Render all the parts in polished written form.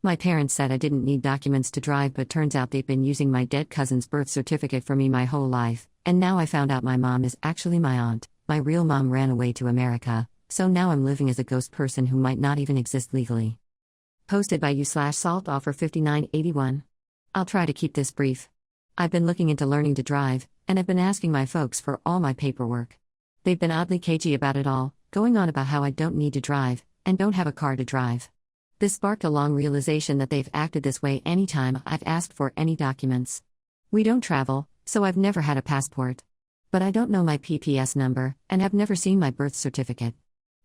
My parents said I didn't need documents to drive, but turns out they've been using my dead cousin's birth certificate for me my whole life, and now I found out my mom is actually my aunt. My real mom ran away to America, so now I'm living as a ghost person who might not even exist legally. Posted by you/salt offer 5981. I'll try to keep this brief. I've been looking into learning to drive, and I've been asking my folks for all my paperwork. They've been oddly cagey about it all, going on about how I don't need to drive, and don't have a car to drive. This sparked a long realization that they've acted this way anytime I've asked for any documents. We don't travel, so I've never had a passport. But I don't know my PPS number, and have never seen my birth certificate.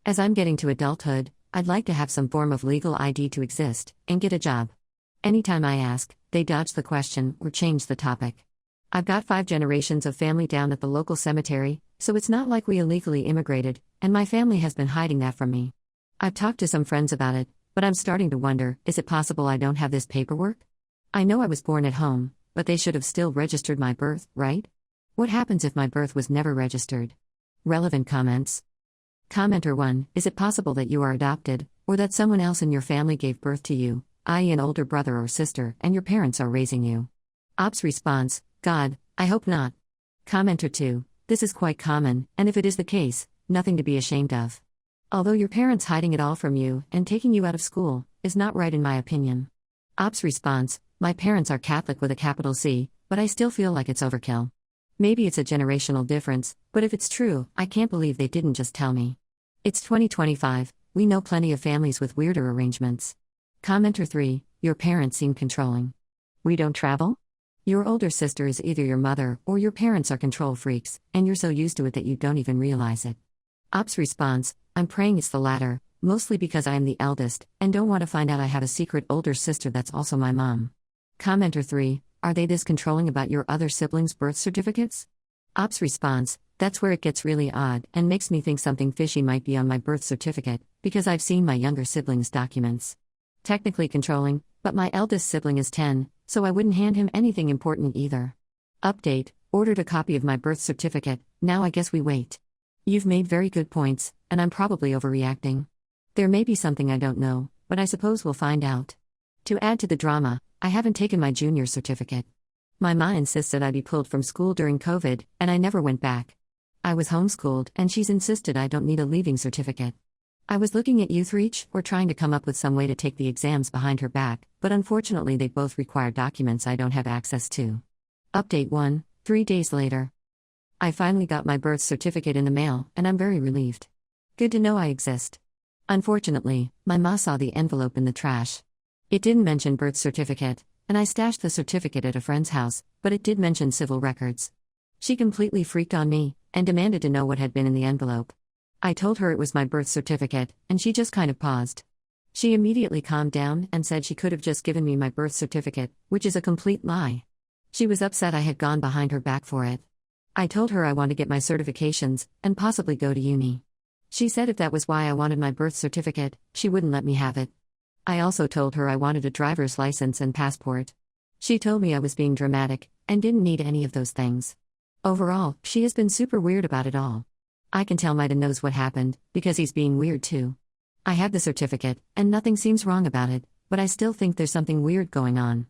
As I'm getting to adulthood, I'd like to have some form of legal ID to exist, and get a job. Anytime I ask, they dodge the question or change the topic. I've got 5 generations of family down at the local cemetery, so it's not like we illegally immigrated, and my family has been hiding that from me. I've talked to some friends about it, but I'm starting to wonder, is it possible I don't have this paperwork? I know I was born at home, but they should have still registered my birth, right? What happens if my birth was never registered? Relevant comments. Commenter 1, is it possible that you are adopted, or that someone else in your family gave birth to you, i.e. an older brother or sister, and your parents are raising you? Ops response, God, I hope not. Commenter 2, this is quite common, and if it is the case, nothing to be ashamed of. Although your parents hiding it all from you and taking you out of school is not right in my opinion. Ops response, my parents are Catholic with a capital C, but I still feel like it's overkill. Maybe it's a generational difference, but if it's true, I can't believe they didn't just tell me. It's 2025, we know plenty of families with weirder arrangements. Commenter 3, your parents seem controlling. We don't travel? Your older sister is either your mother or your parents are control freaks, and you're so used to it that you don't even realize it. Ops response, I'm praying it's the latter, mostly because I am the eldest, and don't want to find out I have a secret older sister that's also my mom. Commenter 3, are they this controlling about your other siblings' birth certificates? Ops response, that's where it gets really odd and makes me think something fishy might be on my birth certificate, because I've seen my younger siblings' documents. Technically controlling, but my eldest sibling is 10, so I wouldn't hand him anything important either. Update, ordered a copy of my birth certificate, now I guess we wait. You've made very good points, and I'm probably overreacting. There may be something I don't know, but I suppose we'll find out. To add to the drama, I haven't taken my junior certificate. My ma insisted I be pulled from school during COVID, and I never went back. I was homeschooled, and she's insisted I don't need a leaving certificate. I was looking at YouthReach or trying to come up with some way to take the exams behind her back, but unfortunately they both require documents I don't have access to. Update 1, 3 days later. I finally got my birth certificate in the mail, and I'm very relieved. Good to know I exist. Unfortunately, my ma saw the envelope in the trash. It didn't mention birth certificate, and I stashed the certificate at a friend's house, but it did mention civil records. She completely freaked on me, and demanded to know what had been in the envelope. I told her it was my birth certificate, and she just kind of paused. She immediately calmed down and said she could have just given me my birth certificate, which is a complete lie. She was upset I had gone behind her back for it. I told her I want to get my certifications, and possibly go to uni. She said if that was why I wanted my birth certificate, she wouldn't let me have it. I also told her I wanted a driver's license and passport. She told me I was being dramatic, and didn't need any of those things. Overall, she has been super weird about it all. I can tell Mida knows what happened, because he's being weird too. I have the certificate, and nothing seems wrong about it, but I still think there's something weird going on.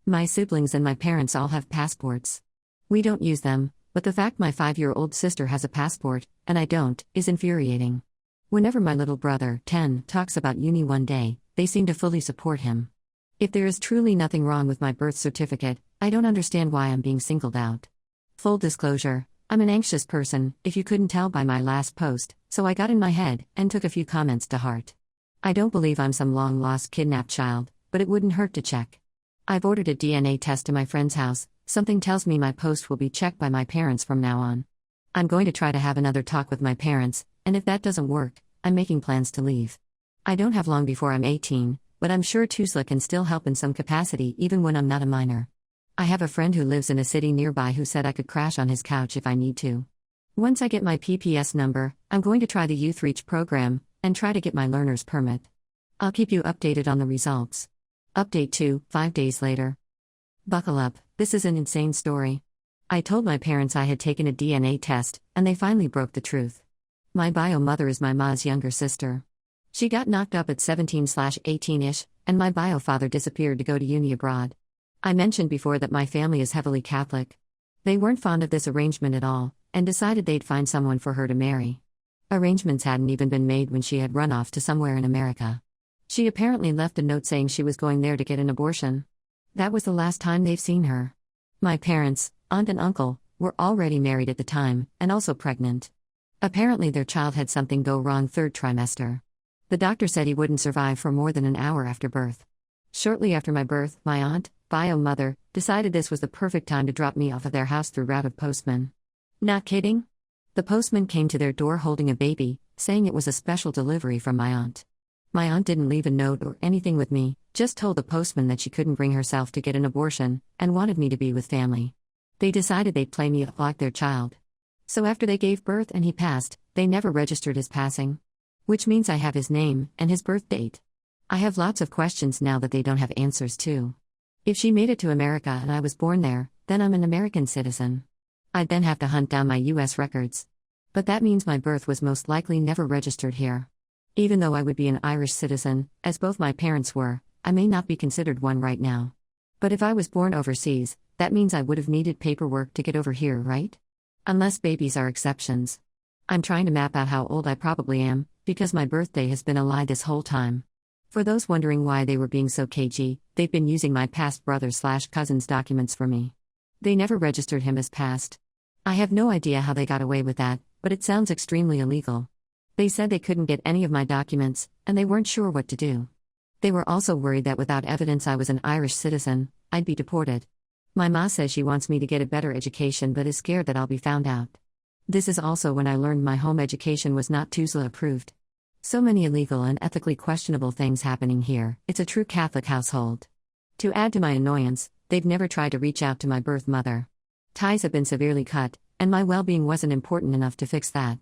My siblings and my parents all have passports. We don't use them, but the fact my 5-year-old sister has a passport, and I don't, is infuriating. Whenever my little brother, 10, talks about uni one day, they seem to fully support him. If there is truly nothing wrong with my birth certificate, I don't understand why I'm being singled out. Full disclosure, I'm an anxious person, if you couldn't tell by my last post, so I got in my head and took a few comments to heart. I don't believe I'm some long-lost kidnapped child, but it wouldn't hurt to check. I've ordered a DNA test to my friend's house, something tells me my post will be checked by my parents from now on. I'm going to try to have another talk with my parents, and if that doesn't work, I'm making plans to leave. I don't have long before I'm 18, but I'm sure TUSLA can still help in some capacity even when I'm not a minor. I have a friend who lives in a city nearby who said I could crash on his couch if I need to. Once I get my PPS number, I'm going to try the YouthReach program, and try to get my learner's permit. I'll keep you updated on the results. Update 2, 5 days later. Buckle up, this is an insane story. I told my parents I had taken a DNA test, and they finally broke the truth. My bio mother is my ma's younger sister. She got knocked up at 17/18-ish, and my bio father disappeared to go to uni abroad. I mentioned before that my family is heavily Catholic. They weren't fond of this arrangement at all, and decided they'd find someone for her to marry. Arrangements hadn't even been made when she had run off to somewhere in America. She apparently left a note saying she was going there to get an abortion. That was the last time they've seen her. My parents, aunt and uncle, were already married at the time, and also pregnant. Apparently their child had something go wrong third trimester. The doctor said he wouldn't survive for more than an hour after birth. Shortly after my birth, my aunt, bio mother, decided this was the perfect time to drop me off at their house through route of postman. Not kidding? The postman came to their door holding a baby, saying it was a special delivery from my aunt. My aunt didn't leave a note or anything with me, just told the postman that she couldn't bring herself to get an abortion, and wanted me to be with family. They decided they'd play me up like their child. So after they gave birth and he passed, they never registered his passing. Which means I have his name, and his birth date. I have lots of questions now that they don't have answers to. If she made it to America and I was born there, then I'm an American citizen. I'd then have to hunt down my US records. But that means my birth was most likely never registered here. Even though I would be an Irish citizen, as both my parents were, I may not be considered one right now. But if I was born overseas, that means I would have needed paperwork to get over here, right? Unless babies are exceptions. I'm trying to map out how old I probably am, because my birthday has been a lie this whole time. For those wondering why they were being so cagey, they've been using my past brother/cousin's documents for me. They never registered him as past. I have no idea how they got away with that, but it sounds extremely illegal. They said they couldn't get any of my documents, and they weren't sure what to do. They were also worried that without evidence I was an Irish citizen, I'd be deported. My ma says she wants me to get a better education but is scared that I'll be found out. This is also when I learned my home education was not TUSLA approved. So many illegal and ethically questionable things happening here, it's a true Catholic household. To add to my annoyance, they've never tried to reach out to my birth mother. Ties have been severely cut, and my well-being wasn't important enough to fix that.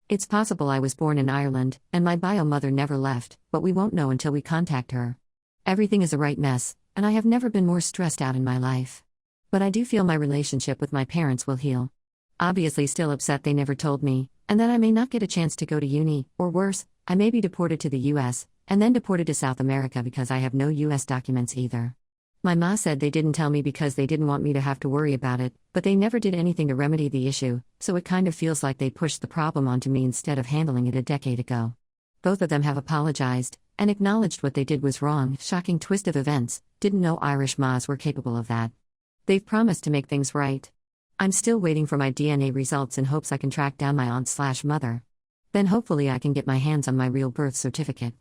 It's possible I was born in Ireland, and my bio mother never left, but we won't know until we contact her. Everything is a right mess, and I have never been more stressed out in my life. But I do feel my relationship with my parents will heal. Obviously still upset they never told me, and that I may not get a chance to go to uni, or worse, I may be deported to the US, and then deported to South America because I have no US documents either. My ma said they didn't tell me because they didn't want me to have to worry about it, but they never did anything to remedy the issue, so it kind of feels like they pushed the problem onto me instead of handling it a decade ago. Both of them have apologized, and acknowledged what they did was wrong. Shocking twist of events, didn't know Irish mas were capable of that. They've promised to make things right. I'm still waiting for my DNA results in hopes I can track down my aunt/mother. Then hopefully I can get my hands on my real birth certificate.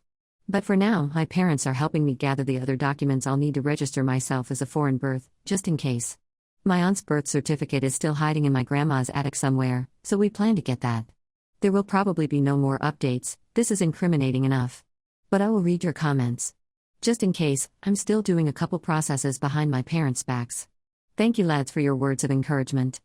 But for now, my parents are helping me gather the other documents I'll need to register myself as a foreign birth, just in case. My aunt's birth certificate is still hiding in my grandma's attic somewhere, so we plan to get that. There will probably be no more updates, this is incriminating enough. But I will read your comments. Just in case, I'm still doing a couple processes behind my parents' backs. Thank you lads for your words of encouragement.